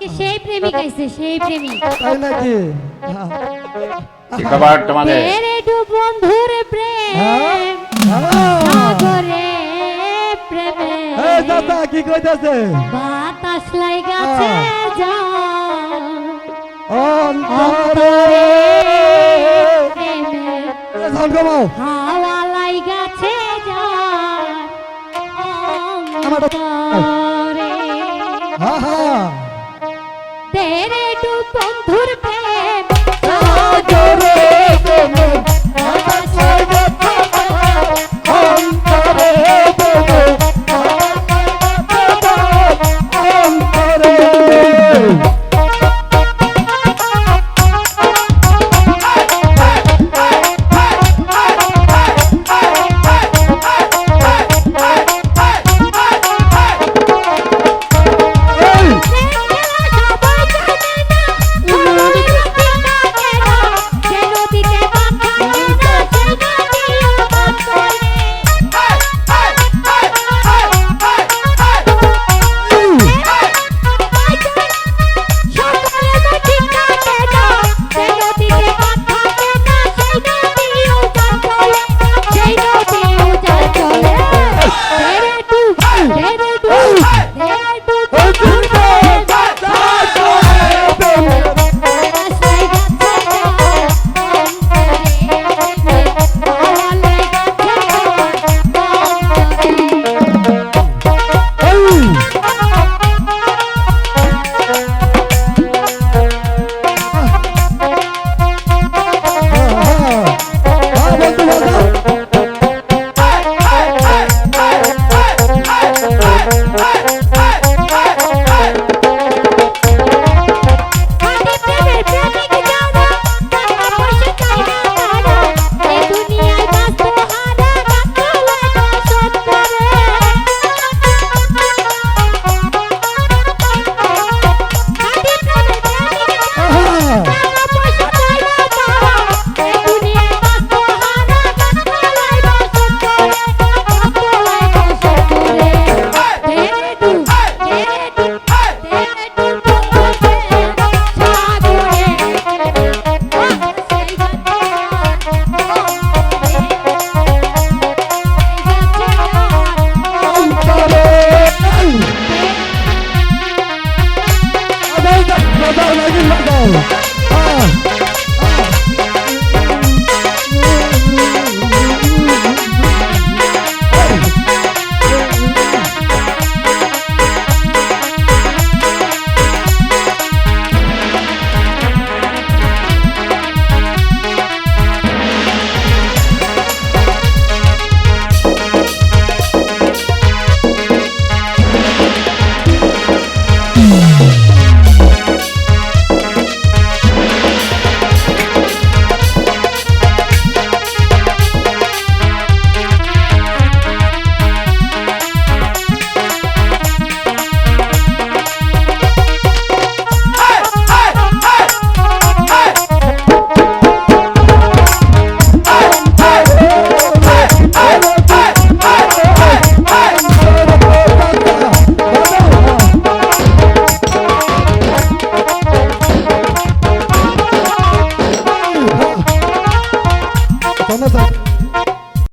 আজকে সেই প্রেমিক আইছে সেই প্রেমিক তাই নাকি কি খবর তোমাদের? তেরে দু বন্ধুর প্রেম সাগরে প্রেমে এই দাদা কি কইতাছে বাতাস লাইগাছে যা অন্তরে প্রেমে সাউন্ড কমাও হাওয়া লাইগাছে যা অন্তরে হ্যাঁ হ্যাঁ তেরে দু বন্ধুর প্রেম সাগরে প্রেমে বাতাস লাইগাছে অন্তরে প্রেমে অন্তরে Go!